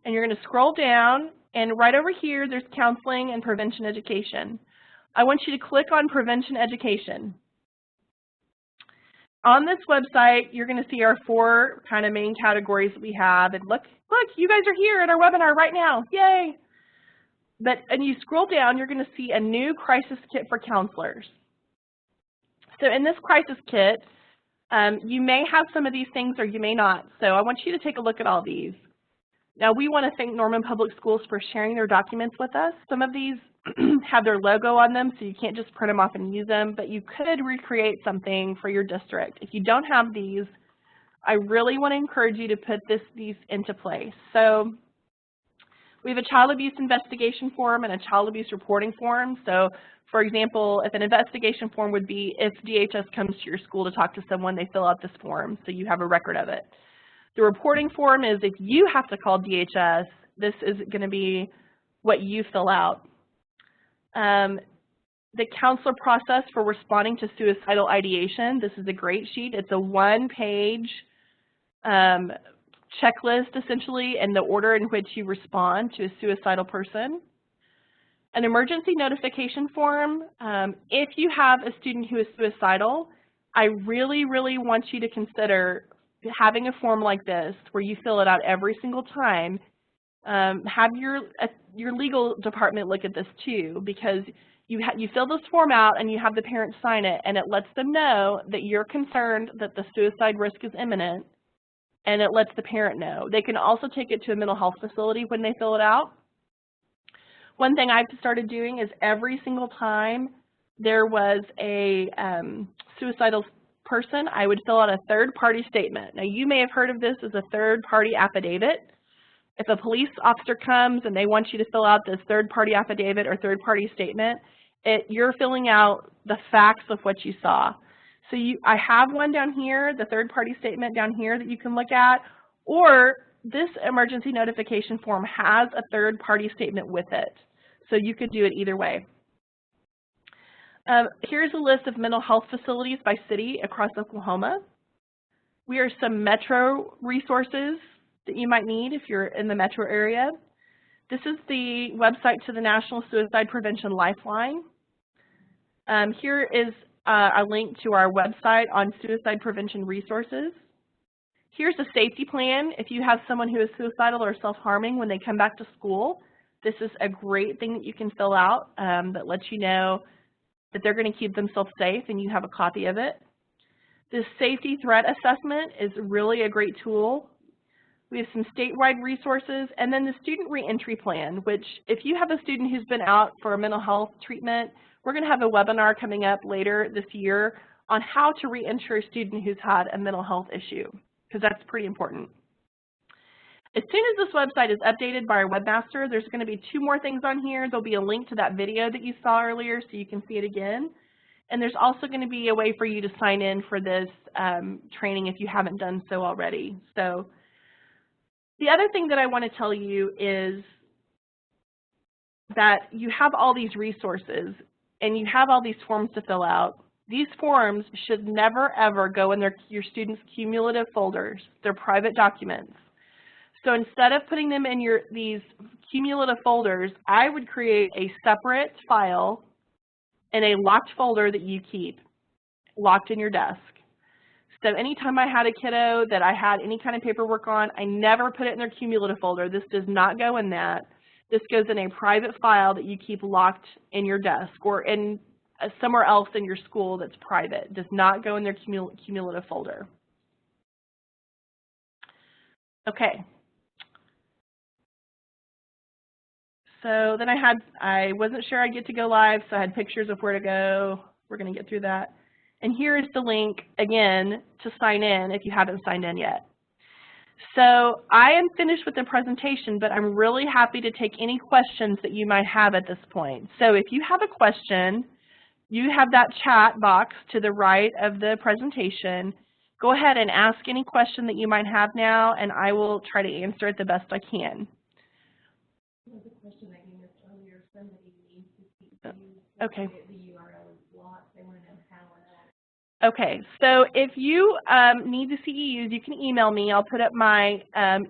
[SPEAKER 1] and you're going to scroll down, and right over here, there's Counseling and Prevention Education. I want you to click on Prevention Education. On this website, you're going to see our 4 kind of main categories that we have. And look, you guys are here at our webinar right now. Yay! And you scroll down, you're going to see a new crisis kit for counselors. So in this crisis kit, you may have some of these things or you may not. So I want you to take a look at all these. Now, we want to thank Norman Public Schools for sharing their documents with us. Some of these have their logo on them, so you can't just print them off and use them, but you could recreate something for your district. If you don't have these, I really want to encourage you to put these into place. So we have a child abuse investigation form and a child abuse reporting form. So, for example, if an investigation form would be if DHS comes to your school to talk to someone, they fill out this form, so you have a record of it. The reporting form is if you have to call DHS, this is going to be what you fill out. The counselor process for responding to suicidal ideation, this is a great sheet. It's a 1-page checklist, essentially, in the order in which you respond to a suicidal person. An emergency notification form, if you have a student who is suicidal, I really, really want you to consider having a form like this where you fill it out every single time. Have your legal department look at this too, because you fill this form out and you have the parent sign it, and it lets them know that you're concerned that the suicide risk is imminent, and it lets the parent know. They can also take it to a mental health facility when they fill it out. One thing I've started doing is every single time there was a suicidal person, I would fill out a third-party statement. Now, you may have heard of this as a third-party affidavit. If a police officer comes and they want you to fill out this third-party affidavit or third-party statement, you're filling out the facts of what you saw. So I have one down here, the third-party statement down here that you can look at, or this emergency notification form has a third-party statement with it. So you could do it either way. Here's a list of mental health facilities by city across Oklahoma. We are some metro resources that you might need if you're in the metro area. This is the website to the National Suicide Prevention Lifeline. Here is a link to our website on suicide prevention resources. Here's a safety plan. If you have someone who is suicidal or self-harming when they come back to school, this is a great thing that you can fill out that lets you know that they're going to keep themselves safe, and you have a copy of it. This safety threat assessment is really a great tool. We have some statewide resources, and then the student reentry plan, which if you have a student who's been out for a mental health treatment, we're going to have a webinar coming up later this year on how to reenter a student who's had a mental health issue, because that's pretty important. As soon as this website is updated by our webmaster, there's going to be 2 more things on here. There'll be a link to that video that you saw earlier so you can see it again. And there's also going to be a way for you to sign in for this training if you haven't done so already. So the other thing that I want to tell you is that you have all these resources and you have all these forms to fill out. These forms should never, ever go in your students' cumulative folders. They're private documents. So instead of putting them in these cumulative folders, I would create a separate file in a locked folder that you keep locked in your desk. So anytime I had a kiddo that I had any kind of paperwork on, I never put it in their cumulative folder. This does not go in that. This goes in a private file that you keep locked in your desk or in somewhere else in your school that's private. It does not go in their cumulative folder. Okay. So then I wasn't sure I'd get to go live, so I had pictures of where to go. We're going to get through that. And here is the link, again, to sign in if you haven't signed in yet. So I am finished with the presentation, but I'm really happy to take any questions that you might have at this point. So if you have a question, you have that chat box to the right of the presentation. Go ahead and ask any question that you might have now, and I will try to answer it the best I can.
[SPEAKER 3] There's a question that you missed earlier. Somebody needs to see you.
[SPEAKER 1] Okay.
[SPEAKER 3] The URL is blocked. They want to know how or not.
[SPEAKER 1] Okay, so if you need the CEUs, you can email me. I'll put up my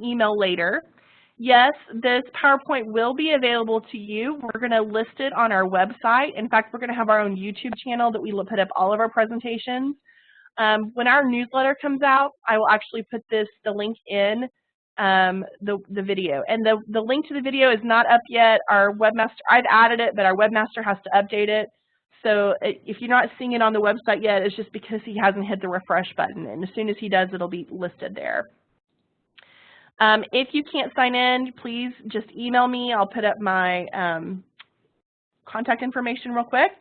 [SPEAKER 1] email later. Yes, this PowerPoint will be available to you. We're going to list it on our website. In fact, we're going to have our own YouTube channel that we will put up all of our presentations. When our newsletter comes out, I will actually put the link in the video. And the link to the video is not up yet. Our webmaster, I've added it, but our webmaster has to update it. So if you're not seeing it on the website yet, it's just because he hasn't hit the refresh button. And as soon as he does, it'll be listed there. If you can't sign in, please just email me. I'll put up my contact information real quick.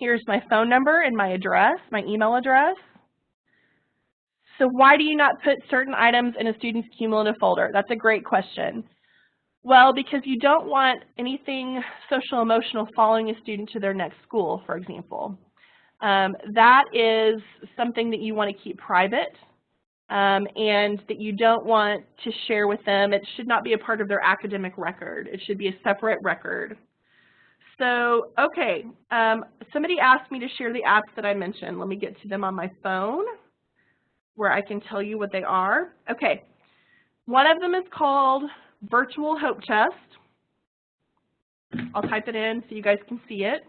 [SPEAKER 1] Here's my phone number and my address, my email address. So why do you not put certain items in a student's cumulative folder? That's a great question. Well, because you don't want anything social emotional following a student to their next school, for example. That is something that you want to keep private and that you don't want to share with them. It should not be a part of their academic record. It should be a separate record. So, okay, somebody asked me to share the apps that I mentioned. Let me get to them on my phone where I can tell you what they are. Okay, one of them is called Virtual Hope Chest. I'll type it in so you guys can see it.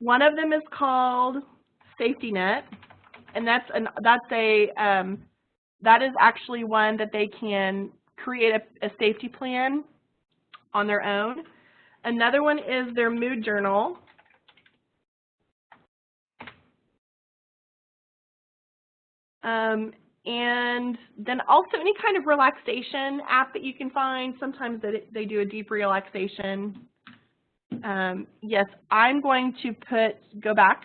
[SPEAKER 1] One of them is called Safety Net, and that is actually one that they can create a safety plan on their own. Another one is their mood journal. And then also any kind of relaxation app that you can find. Sometimes they do a deep relaxation. Yes, I'm going to go back.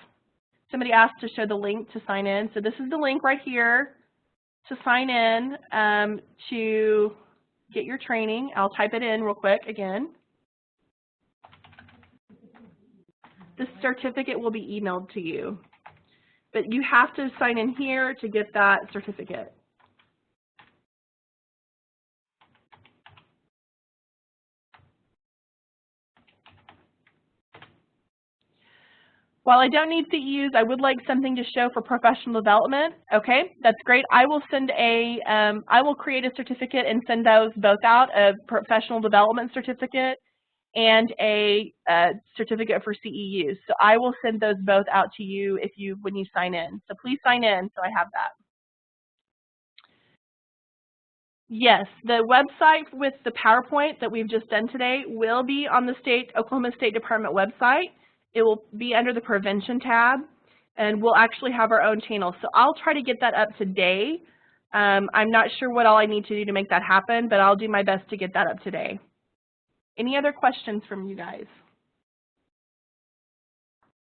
[SPEAKER 1] Somebody asked to show the link to sign in. So this is the link right here to sign in to get your training. I'll type it in real quick again. The certificate will be emailed to you. But you have to sign in here to get that certificate. While I don't need CEUs, I would like something to show for professional development. Okay, that's great. I will create a certificate and send those both out, a professional development certificate and a certificate for CEUs. So I will send those both out to you when you sign in. So please sign in so I have that. Yes, the website with the PowerPoint that we've just done today will be on the Oklahoma State Department website. It will be under the Prevention tab, and we'll actually have our own channel. So I'll try to get that up today. I'm not sure what all I need to do to make that happen, but I'll do my best to get that up today. Any other questions from you guys?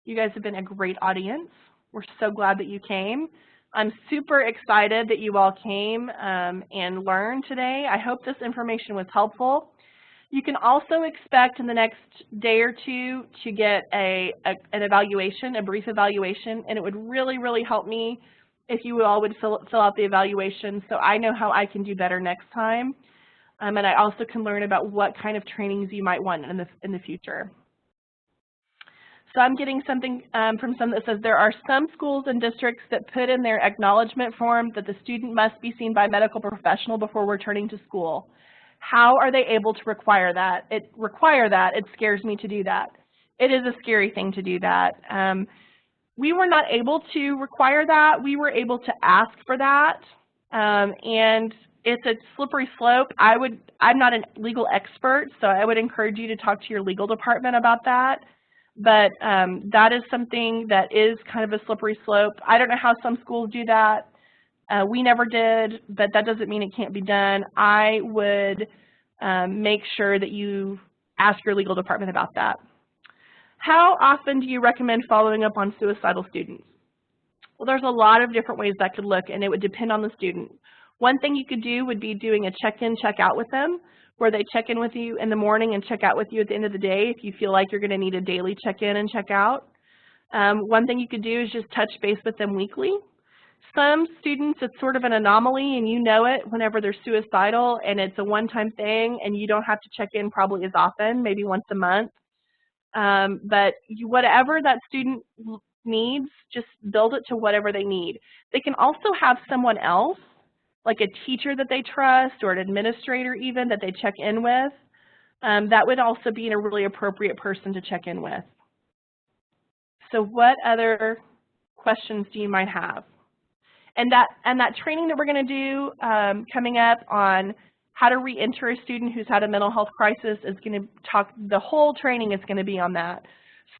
[SPEAKER 1] You guys have been a great audience. We're so glad that you came. I'm super excited that you all came and learned today. I hope this information was helpful. You can also expect in the next day or two to get an evaluation, a brief evaluation, and it would really, really help me if you all would fill out the evaluation so I know how I can do better next time. And I also can learn about what kind of trainings you might want in the future. So I'm getting something from some that says there are some schools and districts that put in their acknowledgement form that the student must be seen by a medical professional before returning to school. How are they able to require that? It scares me to do that. It is a scary thing to do that. We were not able to require that. We were able to ask for that, and it's a slippery slope. I'm not a legal expert, so I would encourage you to talk to your legal department about that. But that is something that is kind of a slippery slope. I don't know how some schools do that. We never did, but that doesn't mean it can't be done. I would make sure that you ask your legal department about that. How often do you recommend following up on suicidal students? Well, there's a lot of different ways that could look, and it would depend on the student. One thing you could do would be doing a check-in, check-out with them, where they check in with you in the morning and check out with you at the end of the day if you feel like you're going to need a daily check-in and check-out. One thing you could do is just touch base with them weekly. Some students, it's sort of an anomaly, and you know it whenever they're suicidal, and it's a one-time thing, and you don't have to check in probably as often, maybe once a month. But whatever that student needs, just build it to whatever they need. They can also have someone else, like a teacher that they trust or an administrator even that they check in with. That would also be a really appropriate person to check in with. So what other questions do you might have? And that training that we're going to do coming up on how to re-enter a student who's had a mental health crisis is going to talk, the whole training is going to be on that.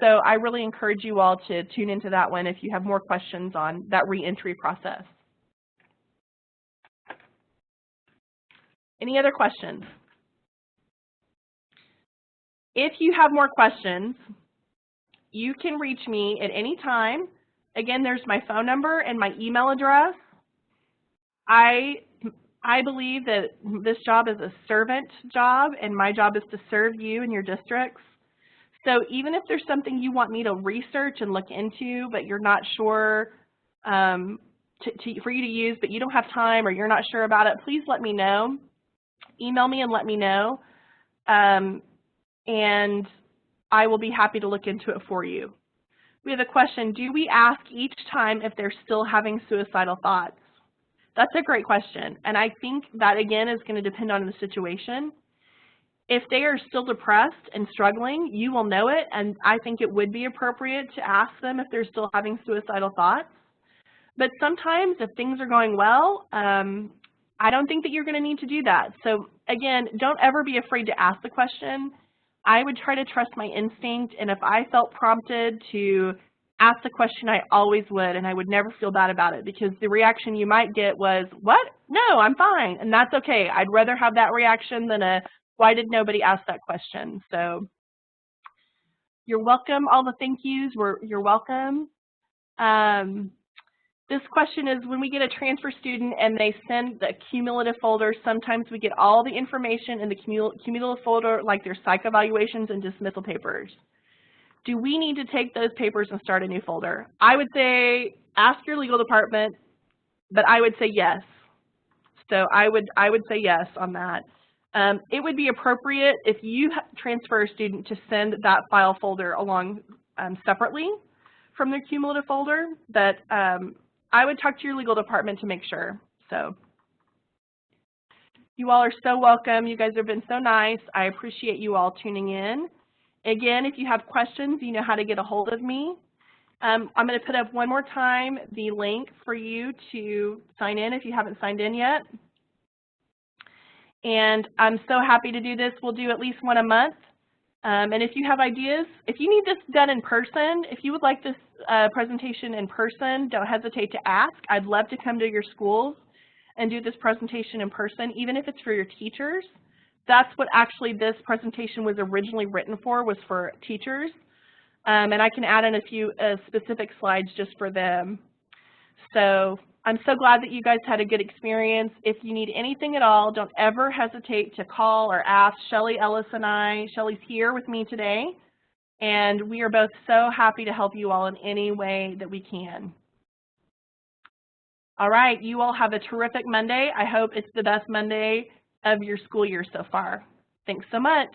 [SPEAKER 1] So I really encourage you all to tune into that one if you have more questions on that re-entry process. Any other questions? If you have more questions, you can reach me at any time. Again, there's my phone number and my email address. I believe that this job is a servant job, and my job is to serve you and your districts. So even if there's something you want me to research and look into, but you're not sure for you to use, but you don't have time or you're not sure about it, please let me know. Email me and let me know, and I will be happy to look into it for you. We have a question. Do we ask each time if they're still having suicidal thoughts? That's a great question, and I think that, again, is going to depend on the situation. If they are still depressed and struggling, you will know it, and I think it would be appropriate to ask them if they're still having suicidal thoughts. But sometimes, if things are going well, I don't think that you're going to need to do that. So, again, don't ever be afraid to ask the question. I would try to trust my instinct, and if I felt prompted to ask the question, I always would, and I would never feel bad about it, because the reaction you might get was, what? No, I'm fine, and that's okay. I'd rather have that reaction than a, why did nobody ask that question? So you're welcome. All the thank yous, you're welcome. This question is, when we get a transfer student and they send the cumulative folder, sometimes we get all the information in the cumulative folder, like their psych evaluations and dismissal papers. Do we need to take those papers and start a new folder? I would say ask your legal department, but I would say yes. So I would say yes on that. It would be appropriate if you transfer a student to send that file folder along separately from their cumulative folder, but I would talk to your legal department to make sure. So you all are so welcome. You guys have been so nice. I appreciate you all tuning in. Again, if you have questions, you know how to get a hold of me. I'm going to put up one more time the link for you to sign in if you haven't signed in yet. And I'm so happy to do this. We'll do at least one a month. And if you have ideas, if you need this done in person, if you would like this presentation in person, don't hesitate to ask. I'd love to come to your schools and do this presentation in person, even if it's for your teachers. That's what actually this presentation was originally written for, was for teachers. And I can add in a few specific slides just for them. So I'm so glad that you guys had a good experience. If you need anything at all, don't ever hesitate to call or ask Shelly, Ellis, and I. Shelly's here with me today, and we are both so happy to help you all in any way that we can. All right, you all have a terrific Monday. I hope it's the best Monday of your school year so far. Thanks so much.